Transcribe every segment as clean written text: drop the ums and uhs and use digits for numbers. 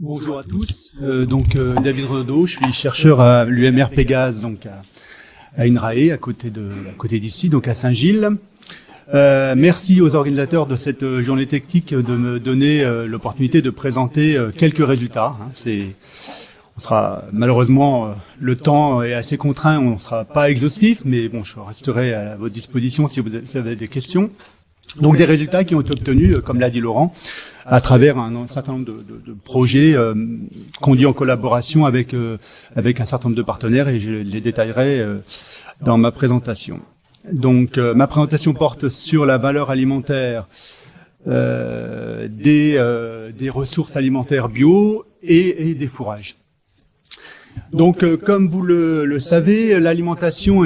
Bonjour à tous. David Renaud, je suis chercheur à l'UMR Pégase, donc à INRAE, à côté d'ici, donc à Saint-Gilles. Merci aux organisateurs de cette journée technique de me donner l'opportunité de présenter quelques résultats. On sera malheureusement le temps est assez contraint, on ne sera pas exhaustif, mais bon, je resterai à votre disposition si vous avez des questions. Donc des résultats qui ont été obtenus, comme l'a dit Laurent, à travers un certain nombre de projets conduits en collaboration avec un certain nombre de partenaires, et je les détaillerai dans ma présentation. Donc ma présentation porte sur la valeur alimentaire des ressources alimentaires bio et des fourrages. Donc, comme vous le savez, l'alimentation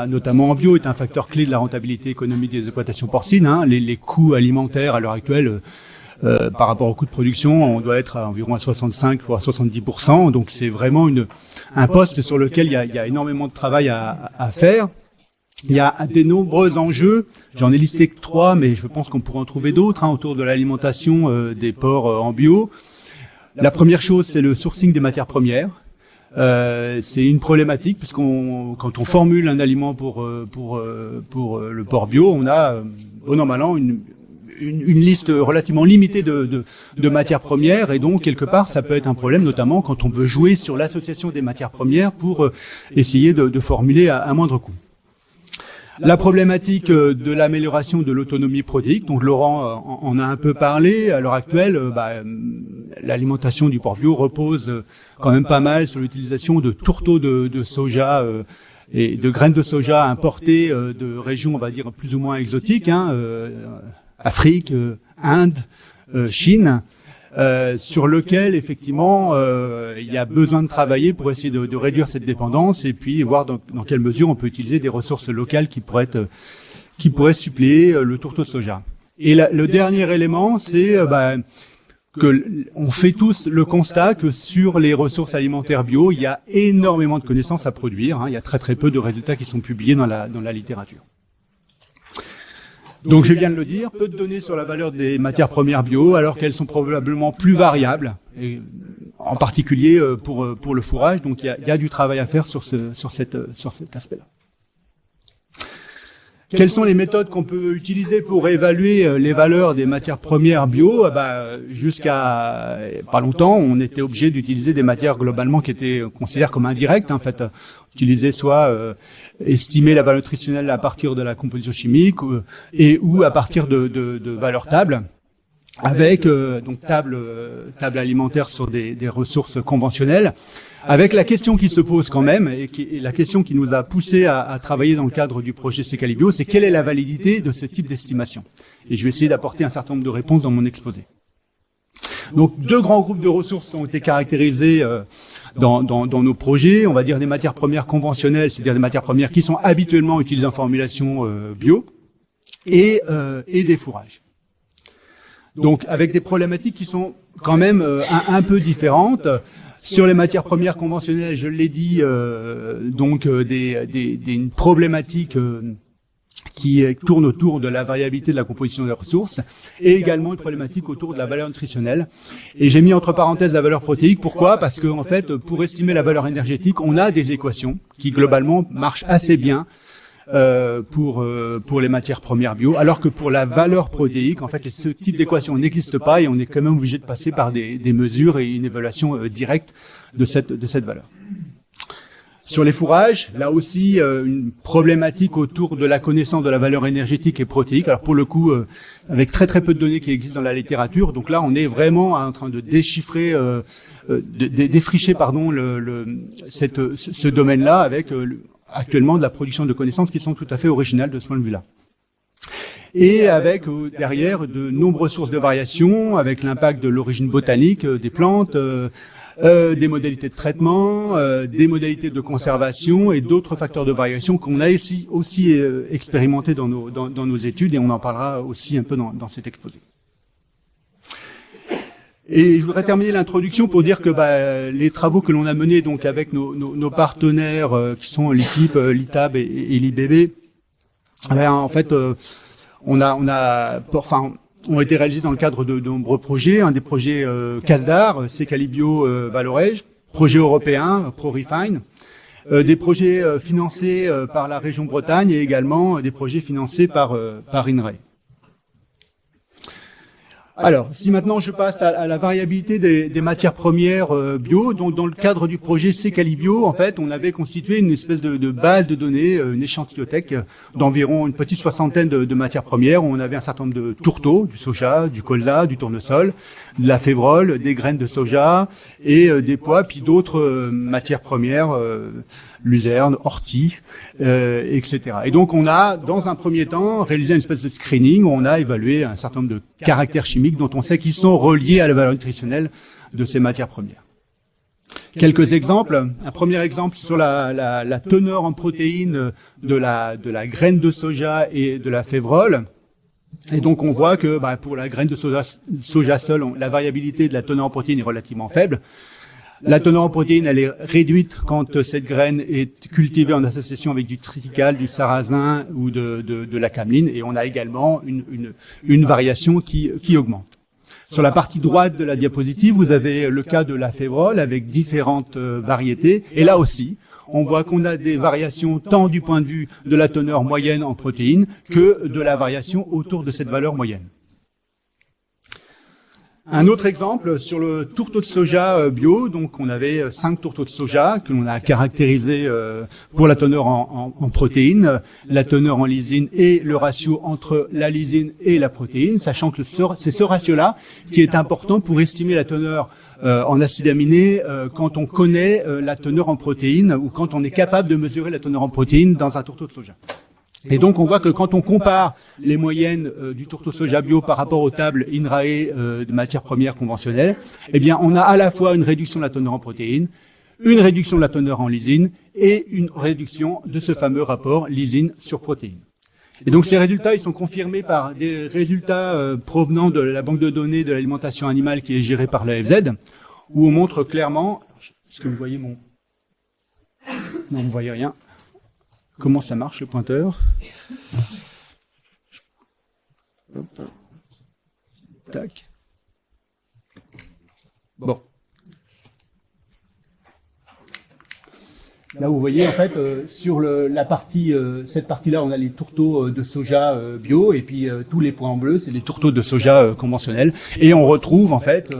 notamment en bio, est un facteur clé de la rentabilité économique des exploitations porcines. Les coûts alimentaires à l'heure actuelle, par rapport aux coûts de production, on doit être environ à 65 voire 70%. Donc, c'est vraiment un poste sur lequel il y a énormément de travail à faire. Il y a de nombreux enjeux. J'en ai listé que 3, mais je pense qu'on pourrait en trouver d'autres autour de l'alimentation des porcs en bio. La première chose, c'est le sourcing des matières premières. C'est une problématique puisque quand on formule un aliment pour le porc bio, on a bon an mal an une liste relativement limitée de matières premières, et donc quelque part ça peut être un problème, notamment quand on veut jouer sur l'association des matières premières pour essayer de formuler à moindre coût. La problématique de l'amélioration de l'autonomie protéique, donc Laurent en a un peu parlé. À l'heure actuelle, l'alimentation du porc bio repose quand même pas mal sur l'utilisation de tourteaux de soja et de graines de soja importées de régions, on va dire, plus ou moins exotiques, Afrique, Inde, Chine. Sur lequel effectivement il y a besoin de travailler pour essayer de réduire cette dépendance, et puis voir dans quelle mesure on peut utiliser des ressources locales qui pourraient suppléer le tourteau de soja. Et le dernier élément, c'est que on fait tous le constat que sur les ressources alimentaires bio, il y a énormément de connaissances à produire. Il y a très peu de résultats qui sont publiés dans la littérature. Donc je viens de le dire, peu de données sur la valeur des matières premières bio, alors qu'elles sont probablement plus variables, et en particulier pour le fourrage. Donc il y a du travail à faire sur cet aspect-là. Quelles sont les méthodes qu'on peut utiliser pour évaluer les valeurs des matières premières bio? Jusqu'à pas longtemps, on était obligé d'utiliser des matières globalement qui étaient considérées comme indirectes, en fait. Utiliser soit estimer la valeur nutritionnelle à partir de la composition chimique ou à partir de valeurs tables, avec donc table alimentaire sur des ressources conventionnelles. Avec la question qui se pose quand même, et la question qui nous a poussé à travailler dans le cadre du projet Cecalibio, c'est quelle est la validité de ce type d'estimation. Et je vais essayer d'apporter un certain nombre de réponses dans mon exposé. Donc, 2 grands groupes de ressources ont été caractérisés dans nos projets. On va dire des matières premières conventionnelles, c'est-à-dire des matières premières qui sont habituellement utilisées en formulation bio, et des fourrages. Donc, avec des problématiques qui sont quand même un peu différentes. Sur les matières premières conventionnelles, je l'ai dit, une problématique qui tourne autour de la variabilité de la composition des ressources, et également une problématique autour de la valeur nutritionnelle. Et j'ai mis entre parenthèses la valeur protéique. Pourquoi? Parce que en fait, pour estimer la valeur énergétique, on a des équations qui globalement marchent assez bien pour les matières premières bio, alors que pour la valeur protéique, en fait, ce type d'équation n'existe pas, et on est quand même obligé de passer par des mesures et une évaluation directe de cette valeur. Sur les fourrages, là aussi, une problématique autour de la connaissance de la valeur énergétique et protéique. Alors pour le coup, avec très peu de données qui existent dans la littérature, donc là on est vraiment en train de déchiffrer, défricher ce domaine-là, avec actuellement de la production de connaissances qui sont tout à fait originales de ce point de vue-là. Et avec derrière de nombreuses sources de variation, avec l'impact de l'origine botanique des plantes, des modalités de traitement, des modalités de conservation et d'autres facteurs de variation qu'on a aussi expérimentés dans nos études, et on en parlera aussi un peu dans cet exposé. Et je voudrais terminer l'introduction pour dire que les travaux que l'on a menés donc avec nos partenaires qui sont l'ITIP, l'ITAB et l'IBB, en fait, ont été réalisés dans le cadre de nombreux projets, des projets CASDAR, Secalibio, Valorege, projets européens, ProRefine, des projets financés par la région Bretagne et également des projets financés par INRAE. Alors, si maintenant je passe à la variabilité des matières premières bio, donc dans le cadre du projet Secalibio, en fait, on avait constitué une espèce de base de données, une échantillothéque d'environ une petite soixantaine de matières premières, où on avait un certain nombre de tourteaux, du soja, du colza, du tournesol, de la févrole, des graines de soja et des pois, puis d'autres matières premières, luzerne, ortie, etc. Et donc on a, dans un premier temps, réalisé une espèce de screening où on a évalué un certain nombre de caractères chimiques dont on sait qu'ils sont reliés à la valeur nutritionnelle de ces matières premières. Quelques exemples. Un premier exemple sur la teneur en protéines de la graine de soja et de la févrole. Et donc on voit que pour la graine de soja seule, la variabilité de la teneur en protéines est relativement faible. La teneur en protéines, elle est réduite quand cette graine est cultivée en association avec du triticale, du sarrasin ou de la cameline, et on a également une variation qui augmente. Sur la partie droite de la diapositive, vous avez le cas de la févrole avec différentes variétés, et là aussi, on voit qu'on a des variations tant du point de vue de la teneur moyenne en protéines que de la variation autour de cette valeur moyenne. Un autre exemple sur le tourteau de soja bio, donc on avait 5 tourteaux de soja que l'on a caractérisés pour la teneur en protéines, la teneur en lysine et le ratio entre la lysine et la protéine, sachant que c'est ce ratio-là qui est important pour estimer la teneur en acides aminés quand on connaît la teneur en protéines ou quand on est capable de mesurer la teneur en protéines dans un tourteau de soja. Et donc on voit que quand on compare les moyennes du tourteau soja bio par rapport aux tables INRAE de matières premières conventionnelles, eh bien on a à la fois une réduction de la teneur en protéines, une réduction de la teneur en lysine et une réduction de ce fameux rapport lysine sur protéines. Et donc ces résultats, ils sont confirmés par des résultats provenant de la banque de données de l'alimentation animale qui est gérée par l'AFZ, où on montre clairement, est-ce que vous voyez mon... Non, vous ne voyez rien. Comment ça marche le pointeur? Hop. Tac. Bon. Là, vous voyez, en fait, sur la partie, cette partie-là, on a les tourteaux de soja bio, et puis tous les points en bleu, c'est les tourteaux de soja conventionnels. Et on retrouve, en fait,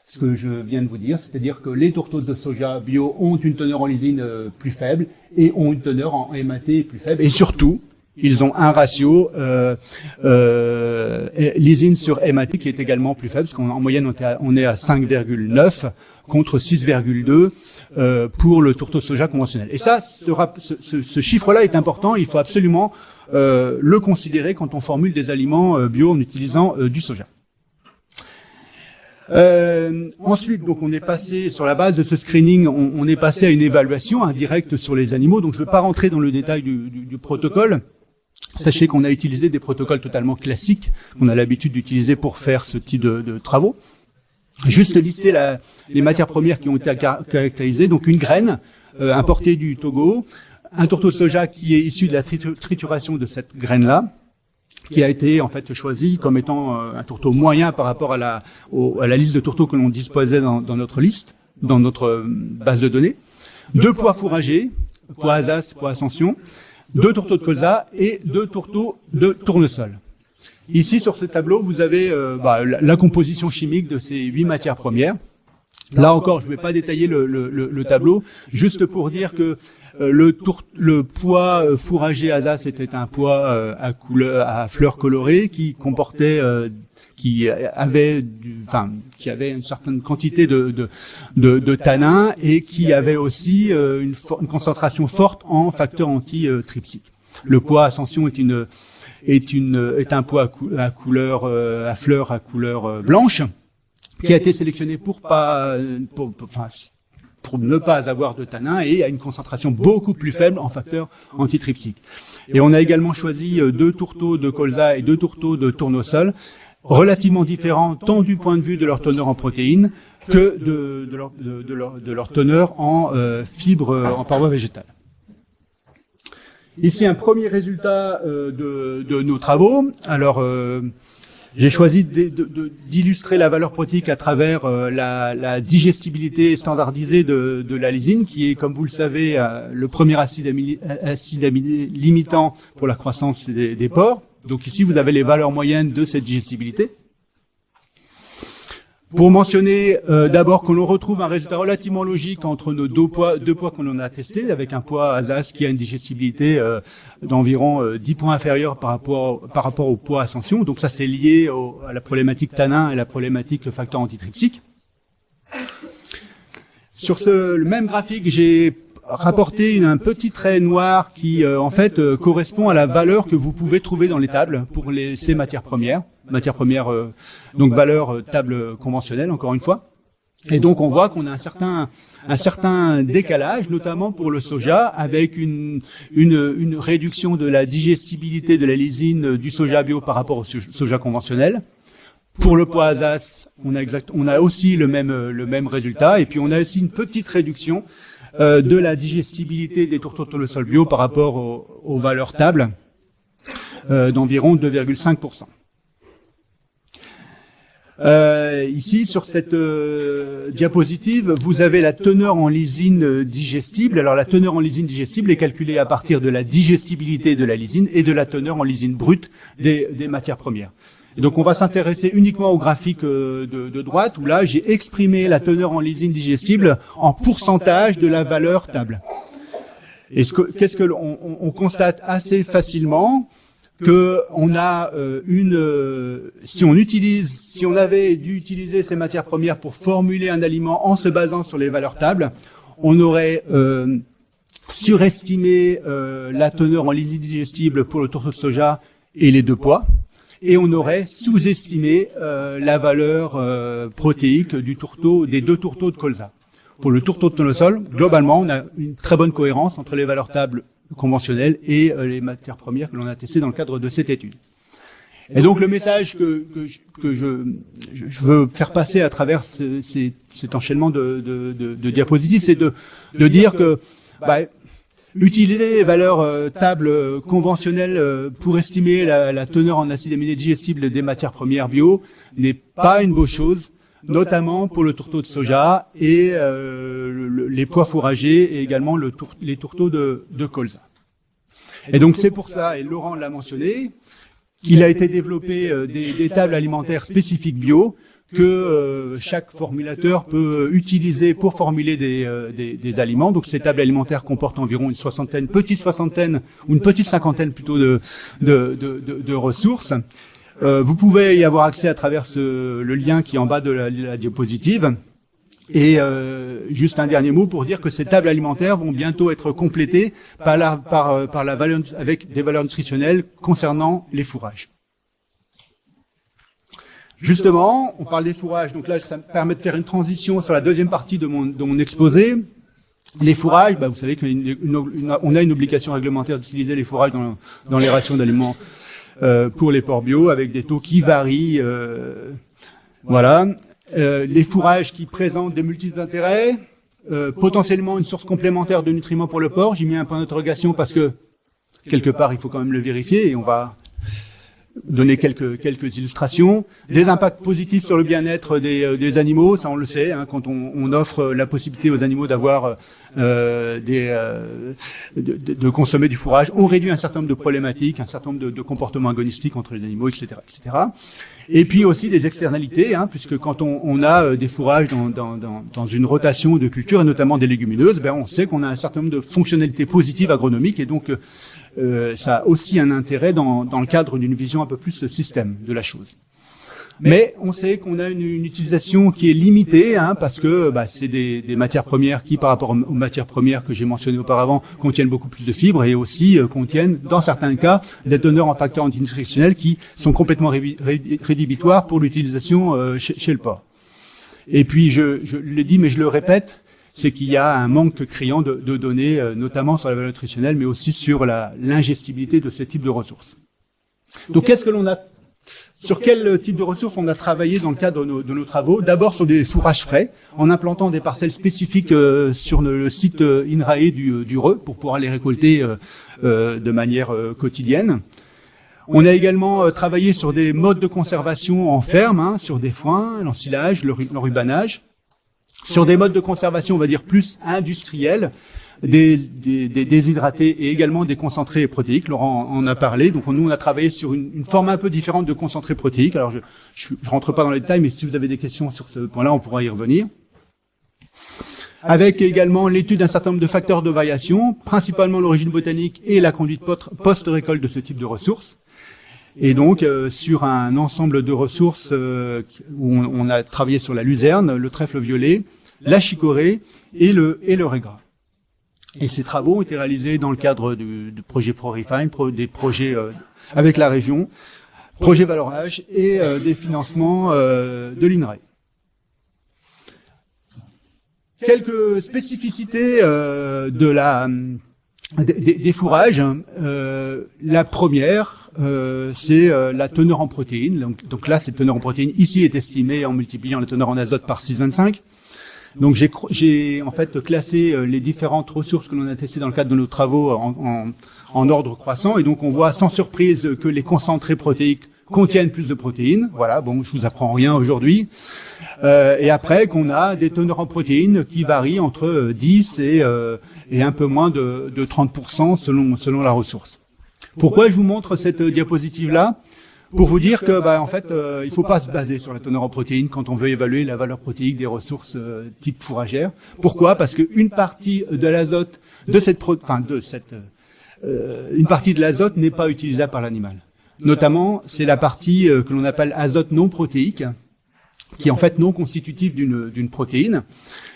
ce que je viens de vous dire, c'est-à-dire que les tourteaux de soja bio ont une teneur en lysine plus faible et ont une teneur en MAT plus faible. Et surtout, ils ont un ratio lysine sur MAT qui est également plus faible, parce qu'en moyenne, on est à 5,9 contre 6,2 pour le tourteau de soja conventionnel. Et ça, ce chiffre-là est important, il faut absolument le considérer quand on formule des aliments bio en utilisant du soja. Ensuite, donc, on est passé sur la base de ce screening, on est passé à une évaluation indirecte sur les animaux. Donc, je ne veux pas rentrer dans le détail du protocole. Sachez qu'on a utilisé des protocoles totalement classiques qu'on a l'habitude d'utiliser pour faire ce type de travaux. Juste lister les matières premières qui ont été caractérisées. Donc, une graine importée du Togo, un tourteau de soja qui est issu de la trituration de cette graine-là, qui a été en fait choisi comme étant un tourteau moyen par rapport à la liste de tourteaux que l'on disposait dans notre liste, dans notre base de données. 2 pois fourragés, pois Azas, pois Ascension, 2 tourteaux de colza et 2 tourteaux de tournesol. Ici, sur ce tableau, vous avez la composition chimique de ces 8 matières premières. Là encore, je ne vais pas détailler le tableau, juste pour dire que le pois fourragé Azas était un pois à fleurs colorées qui comportait, qui avait une certaine quantité de tanins et qui avait aussi une concentration forte en facteurs antitrypsiques. Le pois Ascension est un pois à fleurs à couleur blanche, qui a été sélectionné pour ne pas avoir de tanins et à une concentration beaucoup plus faible en facteurs antitrypsiques. Et on a également choisi 2 tourteaux de colza et 2 tourteaux de tournesol, relativement différents tant du point de vue de leur teneur en protéines que de leur teneur en fibres en paroi végétale. Ici un premier résultat de nos travaux. Alors J'ai choisi d'illustrer la valeur protéique à travers la digestibilité standardisée de la lysine, qui est, comme vous le savez, le premier acide aminé limitant pour la croissance des porcs. Donc ici, vous avez les valeurs moyennes de cette digestibilité. Pour mentionner d'abord que l'on retrouve un résultat relativement logique entre nos deux poids qu'on en a testés, avec un poids ASAS qui a une digestibilité d'environ 10 points inférieure par rapport au poids Ascension. Donc ça, c'est lié à la problématique tannin et la problématique facteur antitrypsique. Sur le même graphique, j'ai rapporté un petit trait noir qui, en fait, correspond à la valeur que vous pouvez trouver dans les tables pour ces matières premières. Donc valeur table conventionnelle, encore une fois. Et donc on voit qu'on a un certain décalage, notamment pour le soja, avec une réduction de la digestibilité de la lysine du soja bio par rapport au soja conventionnel. Pour le poids ASAS, on a aussi le même résultat, et puis on a aussi une petite réduction de la digestibilité des tourteaux de tournesol bio par rapport aux valeurs tables d'environ 2,5%. Ici, sur cette diapositive, vous avez la teneur en lysine digestible. Alors, la teneur en lysine digestible est calculée à partir de la digestibilité de la lysine et de la teneur en lysine brute des matières premières. Et donc, on va s'intéresser uniquement au graphique de droite, où là, j'ai exprimé la teneur en lysine digestible en pourcentage de la valeur table. Et qu'est-ce que on constate assez facilement que on a si on avait dû utiliser ces matières premières pour formuler un aliment en se basant sur les valeurs tables, on aurait surestimé la teneur en lysine digestible pour le tourteau de soja et les deux poids, et on aurait sous-estimé la valeur protéique des deux tourteaux de colza. Pour le tourteau de tournesol, globalement, on a une très bonne cohérence entre les valeurs tables conventionnelles et les matières premières que l'on a testées dans le cadre de cette étude. Et donc le message que je veux faire passer à travers cet enchaînement de diapositives, c'est de dire que utiliser les valeurs tables conventionnelles pour estimer la teneur en acides aminés digestibles des matières premières bio n'est pas une bonne chose, notamment pour le tourteau de soja et les pois fourragers et également les tourteaux de colza. Et donc c'est pour ça, et Laurent l'a mentionné, qu'il a été développé des tables alimentaires spécifiques bio que chaque formulateur peut utiliser pour formuler des aliments. Donc ces tables alimentaires comportent environ une petite cinquantaine plutôt de ressources. Vous pouvez y avoir accès à travers le lien qui est en bas de la diapositive. Et juste un dernier mot pour dire que ces tables alimentaires vont bientôt être complétées avec des valeurs nutritionnelles concernant les fourrages. Justement, on parle des fourrages, donc là ça me permet de faire une transition sur la deuxième partie de mon exposé. Les fourrages, vous savez qu'on a une obligation réglementaire d'utiliser les fourrages dans les rations d'aliments pour les porcs bio, avec des taux qui varient. Voilà. Les fourrages qui présentent des multiples d'intérêt, potentiellement une source complémentaire de nutriments pour le porc. J'ai mis un point d'interrogation parce que quelque part il faut quand même le vérifier, et on va donner quelques illustrations. Des impacts positifs sur le bien-être des animaux, ça on le sait, quand on offre la possibilité aux animaux d'avoir de consommer du fourrage, on réduit un certain nombre de problématiques, un certain nombre de comportements agonistiques entre les animaux, etc., etc. Et puis aussi des externalités, puisque quand on a des fourrages dans une rotation de culture, et notamment des légumineuses, on sait qu'on a un certain nombre de fonctionnalités positives agronomiques, et donc ça a aussi un intérêt dans le cadre d'une vision un peu plus système de la chose. Mais on sait qu'on a une utilisation qui est limitée, parce que c'est des matières premières qui, par rapport aux matières premières que j'ai mentionnées auparavant, contiennent beaucoup plus de fibres, et aussi contiennent, dans certains cas, des teneurs en facteurs antinutritionnels qui sont complètement rédhibitoires pour l'utilisation chez le porc. Et puis, je l'ai dit, mais je le répète, c'est qu'il y a un manque criant de données, notamment sur la valeur nutritionnelle, mais aussi sur l'ingestibilité de ce type de ressources. Donc, sur quel type de ressources on a travaillé dans le cadre de nos travaux? D'abord sur des fourrages frais, en implantant des parcelles spécifiques sur le site INRAE du Reux pour pouvoir les récolter de manière quotidienne. On a également travaillé sur des modes de conservation en ferme, hein, sur des foins, l'ensilage, l'enrubanage, sur des modes de conservation, on va dire, plus industriels, des déshydratés et également des concentrés protéiques. Laurent en a parlé. Donc nous, on a travaillé sur une forme un peu différente de concentré protéique. Alors je rentre pas dans les détails, mais si vous avez des questions sur ce point-là, on pourra y revenir. Avec également l'étude d'un certain nombre de facteurs de variation, principalement l'origine botanique et la conduite post-récolte de ce type de ressources. Et donc, sur un ensemble de ressources où on a travaillé sur la luzerne, le trèfle violet, la chicorée et le régras. Et ces travaux ont été réalisés dans le cadre du projet ProRefine, des projets avec la région, projet valorage et des financements de l'INRAE. Quelques spécificités des fourrages. La première, c'est la teneur en protéines. Donc là, cette teneur en protéines ici est estimée en multipliant la teneur en azote par 6,25. Donc j'ai en fait classé les différentes ressources que l'on a testées dans le cadre de nos travaux en ordre croissant. Et donc on voit sans surprise que les concentrés protéiques contiennent plus de protéines. Voilà, bon, je vous apprends rien aujourd'hui. Et après qu'on a des teneurs en protéines qui varient entre 10 et un peu moins de 30% selon la ressource. Pourquoi je vous montre cette diapositive-là? Pour vous dire que, en fait, il faut pas se baser sur la teneur en protéines quand on veut évaluer la valeur protéique des ressources type fourragère. Pourquoi? Parce qu'une partie de l'azote une partie de l'azote n'est pas utilisable par l'animal. Notamment, c'est la partie que l'on appelle azote non protéique, qui est en fait non constitutif d'une protéine.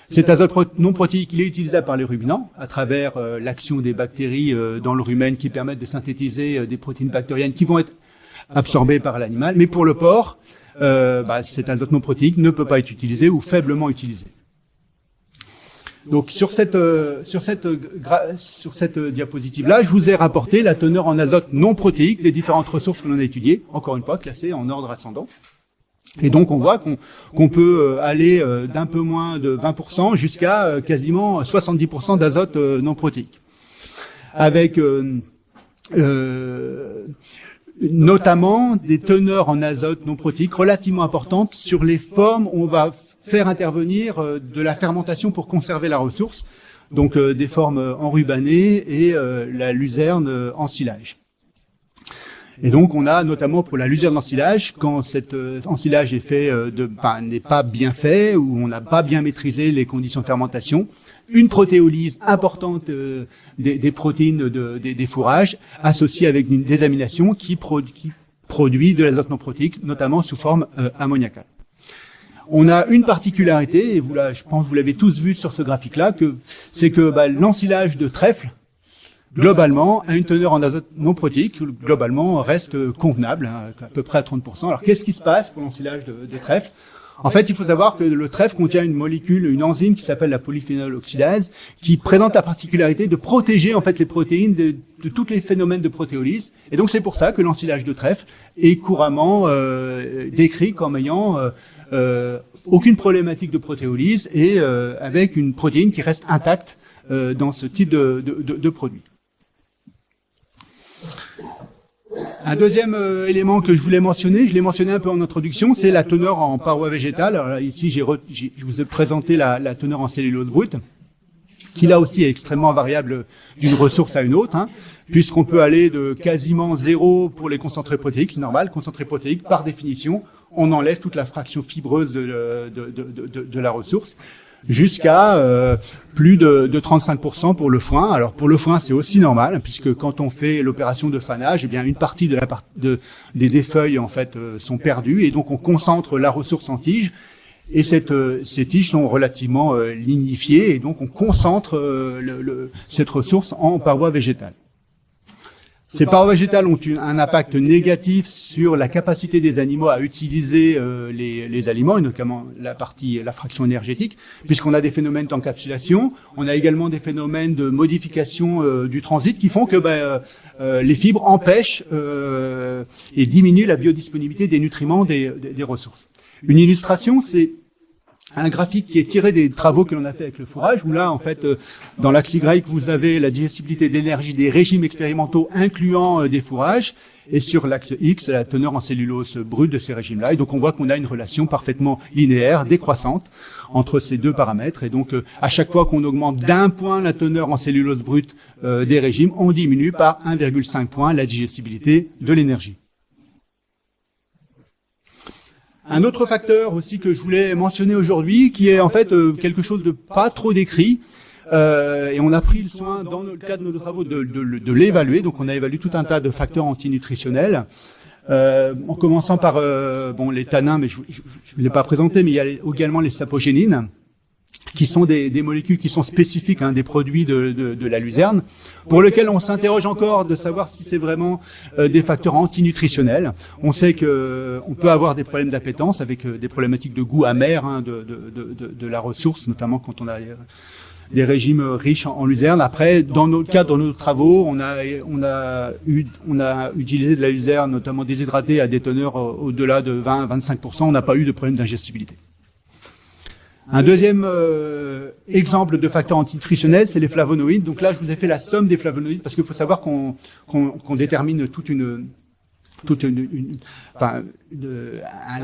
Cet azote non protéique, il est utilisable par les ruminants à travers l'action des bactéries dans le rumen qui permettent de synthétiser des protéines bactériennes qui vont être absorbées par l'animal. Mais pour le porc, cet azote non protéique ne peut pas être utilisé ou faiblement utilisé. Donc sur cette diapositive-là, je vous ai rapporté la teneur en azote non protéique des différentes ressources que l'on a étudiées, encore une fois classées en ordre ascendant. Et donc on voit qu'on peut aller d'un peu moins de 20% jusqu'à quasiment 70% d'azote non protéique. Avec notamment des teneurs en azote non protéique relativement importantes sur les formes où on va faire intervenir de la fermentation pour conserver la ressource, donc des formes enrubanées et la luzerne ensilage. Et donc on a notamment pour la luzerne ensilage, quand cet ensilage est fait n'est pas bien fait ou on n'a pas bien maîtrisé les conditions de fermentation, une protéolyse importante des protéines des fourrages associée avec une désamination qui produit de l'azote non protéique, notamment sous forme ammoniacale. On a une particularité, et je pense que vous l'avez tous vu sur ce graphique-là, c'est que l'ensilage de trèfle, globalement, a une teneur en azote non protéique, globalement, reste convenable, hein, à peu près à 30%. Alors, qu'est-ce qui se passe pour l'ensilage de trèfle? En fait, il faut savoir que le trèfle contient une molécule, une enzyme qui s'appelle la polyphénol oxydase, qui présente la particularité de protéger, en fait, les protéines de tous les phénomènes de protéolyse. Et donc, c'est pour ça que l'ensilage de trèfle est couramment décrit comme ayant aucune problématique de protéolyse et avec une protéine qui reste intacte dans ce type de produit. Un deuxième élément que je voulais mentionner, je l'ai mentionné un peu en introduction, c'est la teneur en parois végétales. Alors là, ici, je vous ai présenté la teneur en cellulose brute, qui là aussi est extrêmement variable d'une ressource à une autre, hein, puisqu'on peut aller de quasiment 0 pour les concentrés protéiques, c'est normal, concentrés protéiques, par définition, on enlève toute la fraction fibreuse de la ressource, jusqu'à plus de 35% pour le foin. Alors pour le foin, c'est aussi normal, puisque quand on fait l'opération de fanage, eh bien une partie des feuilles en fait sont perdues, et donc on concentre la ressource en tige, et ces tiges sont relativement lignifiées, et donc on concentre cette ressource en parois végétales. Ces parois végétales ont un impact négatif sur la capacité des animaux à utiliser les aliments, et notamment la fraction énergétique, puisqu'on a des phénomènes d'encapsulation, on a également des phénomènes de modification du transit qui font que les fibres empêchent et diminuent la biodisponibilité des nutriments des ressources. Une illustration, c'est un graphique qui est tiré des travaux que l'on a fait avec le fourrage, où là, en fait, dans l'axe Y, vous avez la digestibilité de l'énergie des régimes expérimentaux incluant des fourrages, et sur l'axe X, la teneur en cellulose brute de ces régimes-là. Et donc, on voit qu'on a une relation parfaitement linéaire, décroissante, entre ces deux paramètres. Et donc, à chaque fois qu'on augmente d'1 point la teneur en cellulose brute des régimes, on diminue par 1,5 point la digestibilité de l'énergie. Un autre facteur aussi que je voulais mentionner aujourd'hui, qui est en fait quelque chose de pas trop décrit, et on a pris le soin dans le cadre de nos travaux de l'évaluer. Donc on a évalué tout un tas de facteurs antinutritionnels, en commençant par les tanins, mais je ne l'ai pas présenté, mais il y a également les sapogénines, qui sont des molécules qui sont spécifiques des produits de la luzerne, pour lesquels on s'interroge encore de savoir si c'est vraiment des facteurs antinutritionnels. On sait que on peut avoir des problèmes d'appétence avec des problématiques de goût amer de la ressource, notamment quand on a des régimes riches en luzerne. Après, dans notre cadre, dans nos travaux, on a utilisé de la luzerne, notamment déshydratée, à des teneurs au-delà de 20-25%. On n'a pas eu de problème d'ingestibilité. Un deuxième exemple de facteur antinutritionnel, c'est les flavonoïdes. Donc là, je vous ai fait la somme des flavonoïdes, parce qu'il faut savoir qu'on détermine un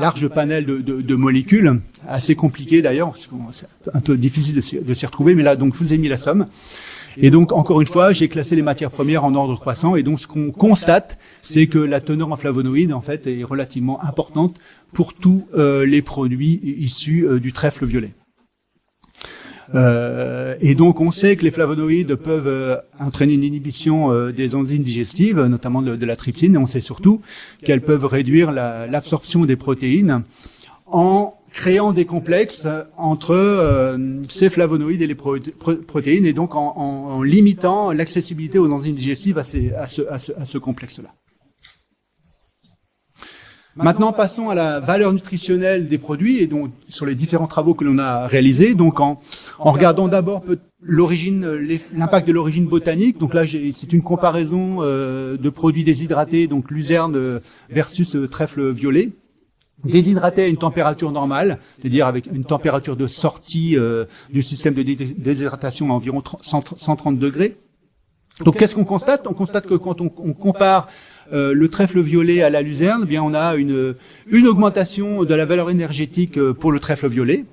large panel de molécules, assez compliqué d'ailleurs, c'est un peu difficile de s'y retrouver, mais là, donc, je vous ai mis la somme. Et donc, encore une fois, j'ai classé les matières premières en ordre croissant, et donc, ce qu'on constate, c'est que la teneur en flavonoïdes, en fait, est relativement importante pour tous les produits issus du trèfle violet. Et donc, on sait que les flavonoïdes peuvent entraîner une inhibition des enzymes digestives, notamment de la trypsine, et on sait surtout qu'elles peuvent réduire l'absorption des protéines en créant des complexes entre ces flavonoïdes et les protéines, et donc en limitant l'accessibilité aux enzymes digestives à ce complexe-là. Maintenant, passons à la valeur nutritionnelle des produits, et donc sur les différents travaux que l'on a réalisés. Donc, en regardant d'abord l'impact de l'origine botanique. Donc là, c'est une comparaison de produits déshydratés, donc luzerne versus trèfle violet. Déshydraté à une température normale, c'est-à-dire avec une température de sortie du système de déshydratation à environ 130 degrés. Donc, qu'est-ce qu'on constate ? On constate que quand on compare le trèfle violet à la luzerne, eh bien on a une augmentation de la valeur énergétique pour le trèfle violet.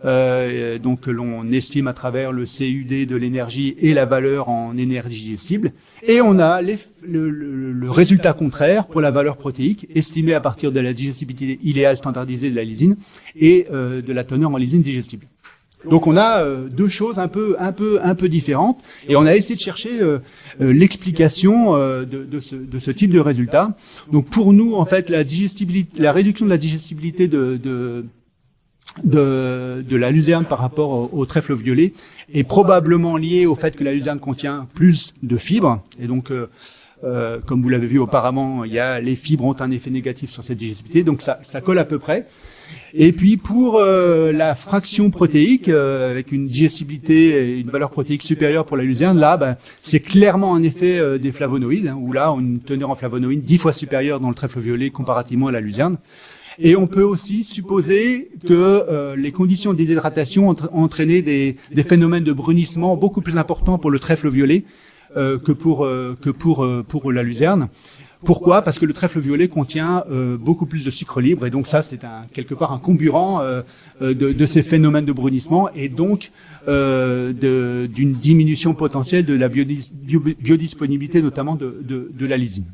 Donc l'on estime à travers le CUD de l'énergie et la valeur en énergie digestible. Et on a le résultat contraire pour la valeur protéique, estimée à partir de la digestibilité idéale standardisée de la lysine et de la teneur en lysine digestible. Donc on a deux choses un peu différentes, et on a essayé de chercher l'explication de ce type de résultat. Donc pour nous, en fait, la réduction de la digestibilité de la luzerne par rapport au trèfle violet est probablement liée au fait que la luzerne contient plus de fibres, et donc comme vous l'avez vu auparavant, les fibres ont un effet négatif sur cette digestibilité, donc ça colle à peu près. Et puis pour la fraction protéique, avec une digestibilité et une valeur protéique supérieure pour la luzerne, là, c'est clairement un effet des flavonoïdes, où là, on a une teneur en flavonoïdes 10 fois supérieure dans le trèfle violet comparativement à la luzerne. Et on peut aussi supposer que les conditions de déshydratation ont entraîné des phénomènes de brunissement beaucoup plus importants pour le trèfle violet que pour la luzerne. Pourquoi ? Parce que le trèfle violet contient beaucoup plus de sucre libre, et donc ça, c'est quelque part un comburant de ces phénomènes de brunissement, et donc d'une diminution potentielle de la biodisponibilité, notamment de la lysine.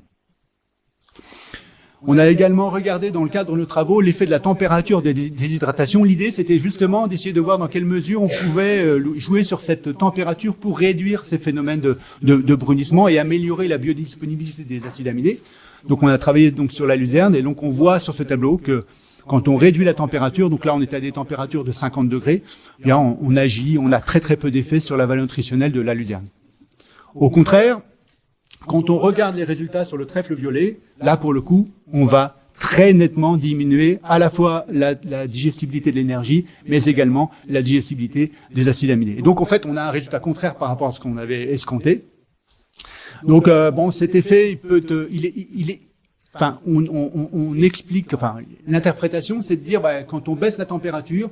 On a également regardé dans le cadre de nos travaux l'effet de la température des déshydratations. L'idée, c'était justement d'essayer de voir dans quelle mesure on pouvait jouer sur cette température pour réduire ces phénomènes de brunissement et améliorer la biodisponibilité des acides aminés. Donc on a travaillé donc sur la luzerne, et donc on voit sur ce tableau que quand on réduit la température, donc là on est à des températures de 50 degrés, eh bien on a très peu d'effet sur la valeur nutritionnelle de la luzerne. Au contraire, quand on regarde les résultats sur le trèfle violet, là pour le coup, on va très nettement diminuer à la fois la digestibilité de l'énergie, mais également la digestibilité des acides aminés. Et donc en fait, on a un résultat contraire par rapport à ce qu'on avait escompté. Donc cet effet, on explique, l'interprétation, c'est de dire, quand on baisse la température,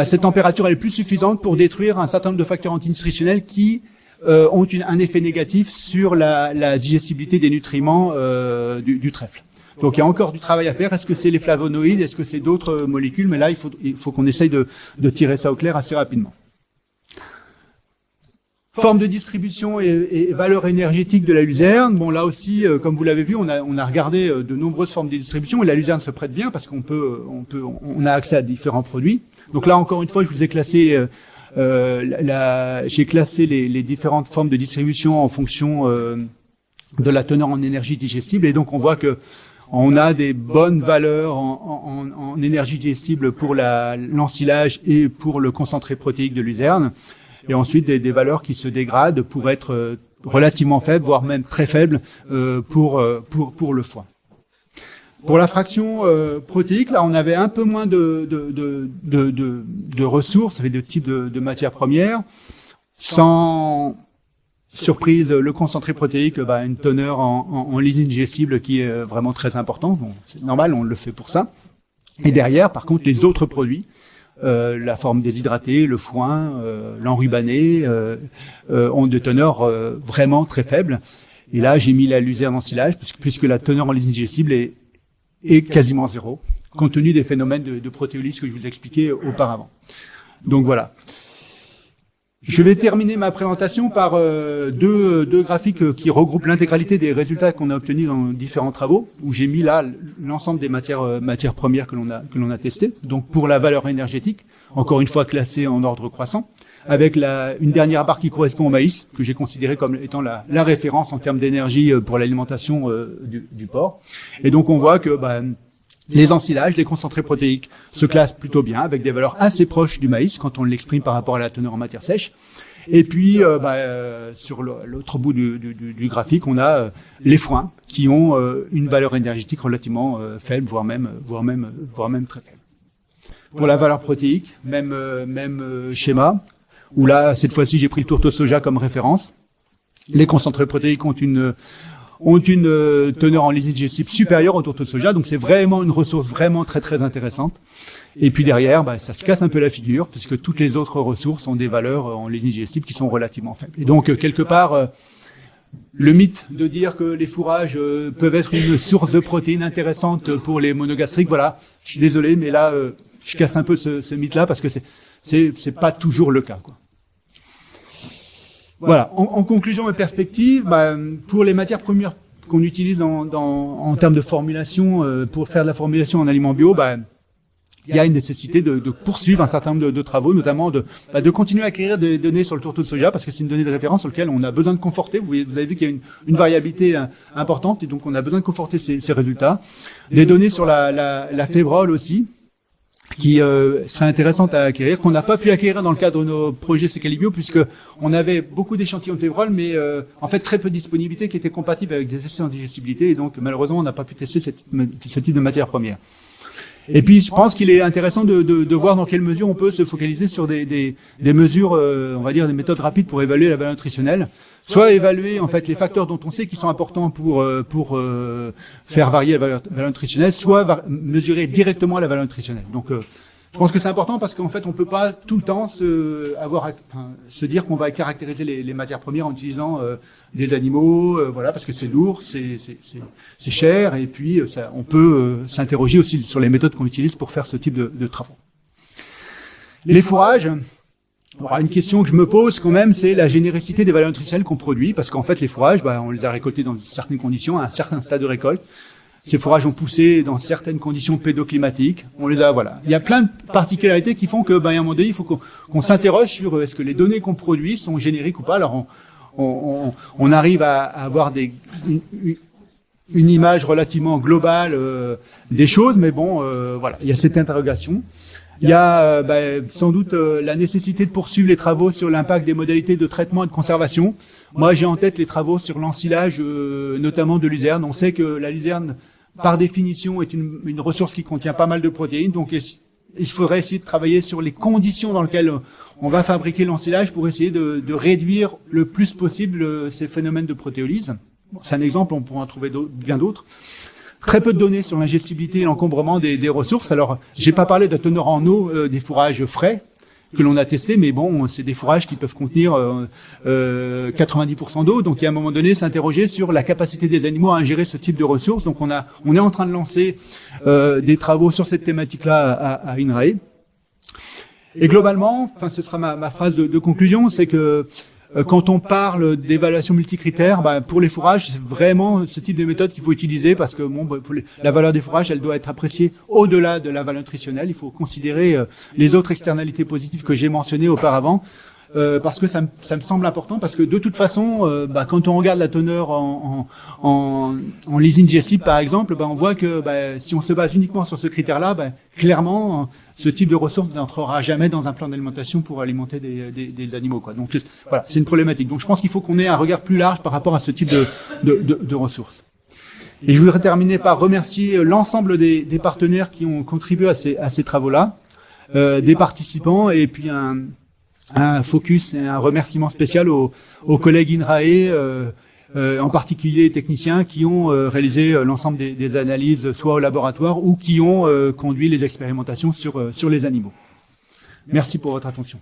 cette température elle est plus suffisante pour détruire un certain nombre de facteurs antinutritionnels qui ont un effet négatif sur la digestibilité des nutriments du trèfle. Donc il y a encore du travail à faire. Est-ce que c'est les flavonoïdes? Est-ce que c'est d'autres molécules? Mais là, il faut qu'on essaye de tirer ça au clair assez rapidement. Forme de distribution et valeur énergétique de la luzerne. Bon, là aussi, comme vous l'avez vu, on a regardé de nombreuses formes de distribution et la luzerne se prête bien parce on a accès à différents produits. Donc là, encore une fois, je vous ai classé, j'ai classé les différentes formes de distribution en fonction de la teneur en énergie digestible et donc on voit que on a des bonnes valeurs en énergie digestible pour l'ensilage et pour le concentré protéique de luzerne. Et ensuite des valeurs qui se dégradent pour être relativement faibles, voire même très faibles pour le foie. Pour la fraction protéique, là, on avait un peu moins de ressources, de types de matières premières. Sans surprise, le concentré protéique, une teneur en lysine digestible qui est vraiment très importante. Bon, c'est normal, on le fait pour ça. Et derrière, par contre, les autres produits, la forme déshydratée, le foin, l'enrubané, ont des teneurs vraiment très faibles. Et là, j'ai mis la luzerne en silage, puisque la teneur en lysine digestible est quasiment zéro, compte tenu des phénomènes de protéolyse que je vous expliquais auparavant. Donc voilà. Je vais terminer ma présentation par deux graphiques qui regroupent l'intégralité des résultats qu'on a obtenus dans différents travaux, où j'ai mis là l'ensemble des matières premières que l'on a testées. Donc pour la valeur énergétique, encore une fois classée en ordre croissant, avec une dernière barre qui correspond au maïs, que j'ai considéré comme étant la référence en termes d'énergie pour l'alimentation du porc. Et donc on voit que les ensilages, les concentrés protéiques se classent plutôt bien, avec des valeurs assez proches du maïs quand on l'exprime par rapport à la teneur en matière sèche. Et puis, sur l'autre bout du graphique, on a les foins qui ont une valeur énergétique relativement faible, voire même très faible. Pour la valeur protéique, même schéma, où là, cette fois-ci, j'ai pris le tourteau soja comme référence. Les concentrés protéiques ont une teneur en lysine digestible supérieure au tourteau de soja, donc c'est vraiment une ressource vraiment très très intéressante. Et puis derrière, ça se casse un peu la figure, puisque toutes les autres ressources ont des valeurs en lysine digestible qui sont relativement faibles. Et donc quelque part, le mythe de dire que les fourrages peuvent être une source de protéines intéressante pour les monogastriques, voilà, je suis désolé, mais là, je casse un peu ce mythe-là, parce que c'est pas toujours le cas, quoi. Voilà. En conclusion et perspective, pour les matières premières qu'on utilise en termes de formulation, pour faire de la formulation en aliments bio, il y a une nécessité de poursuivre un certain nombre de travaux, notamment de continuer à acquérir des données sur le tourteau de soja, parce que c'est une donnée de référence sur laquelle on a besoin de conforter. Vous avez vu qu'il y a une variabilité importante, et donc on a besoin de conforter ces résultats. Des données sur la févrole aussi, qui serait intéressante à acquérir, qu'on n'a pas pu acquérir dans le cadre de nos projets Secalibio, puisque on avait beaucoup d'échantillons de févrole, mais en fait très peu de disponibilité qui étaient compatibles avec des essais en digestibilité, et donc malheureusement on n'a pas pu tester ce type de matière première. Et puis je pense qu'il est intéressant de voir dans quelle mesure on peut se focaliser sur des mesures, on va dire des méthodes rapides pour évaluer la valeur nutritionnelle. Soit évaluer en fait les facteurs dont on sait qu'ils sont importants pour faire varier la valeur nutritionnelle, soit mesurer directement la valeur nutritionnelle. Donc je pense que c'est important parce qu'en fait on peut pas tout le temps se dire qu'on va caractériser les matières premières en utilisant des animaux, voilà, parce que c'est lourd, c'est cher, et puis on peut s'interroger aussi sur les méthodes qu'on utilise pour faire ce type de travaux. Les fourrages. Alors, une question que je me pose quand même, c'est la généricité des valeurs nutritionnelles qu'on produit, parce qu'en fait les fourrages, on les a récoltés dans certaines conditions, à un certain stade de récolte. Ces fourrages ont poussé dans certaines conditions pédoclimatiques. On les a, voilà. Il y a plein de particularités qui font que, à un moment donné, il faut qu'on s'interroge sur est-ce que les données qu'on produit sont génériques ou pas. Alors, on arrive à avoir une image relativement globale des choses, mais bon, voilà, il y a cette interrogation. Il y a sans doute la nécessité de poursuivre les travaux sur l'impact des modalités de traitement et de conservation. Moi, j'ai en tête les travaux sur l'ensilage, notamment de luzerne. On sait que la luzerne, par définition, est une ressource qui contient pas mal de protéines. Donc, il faudrait essayer de travailler sur les conditions dans lesquelles on va fabriquer l'ensilage pour essayer de réduire le plus possible ces phénomènes de protéolyse. Bon, c'est un exemple, on pourra en trouver bien d'autres. Très peu de données sur l'ingestibilité et l'encombrement des ressources. Alors, j'ai pas parlé de la teneur en eau des fourrages frais que l'on a testé, mais bon, c'est des fourrages qui peuvent contenir 90% d'eau. Donc, il y a un moment donné, s'interroger sur la capacité des animaux à ingérer ce type de ressources. Donc, on est en train de lancer des travaux sur cette thématique-là à INRAE. Et globalement, enfin, ce sera ma phrase de conclusion, c'est que quand on parle d'évaluation multicritère, pour les fourrages, c'est vraiment ce type de méthode qu'il faut utiliser parce que la valeur des fourrages, elle doit être appréciée au-delà de la valeur nutritionnelle. Il faut considérer les autres externalités positives que j'ai mentionnées auparavant. Parce que ça me semble important, parce que de toute façon, quand on regarde la teneur en lysine digestible, par exemple, on voit que si on se base uniquement sur ce critère-là, clairement, ce type de ressource n'entrera jamais dans un plan d'alimentation pour alimenter des animaux, quoi. Donc voilà, c'est une problématique. Donc je pense qu'il faut qu'on ait un regard plus large par rapport à ce type de ressources. Et je voudrais terminer par remercier l'ensemble des partenaires qui ont contribué à ces travaux-là, des participants, et puis un focus et un remerciement spécial aux collègues INRAE, en particulier les techniciens qui ont réalisé l'ensemble des analyses, soit au laboratoire ou qui ont conduit les expérimentations sur les animaux. Merci pour votre attention.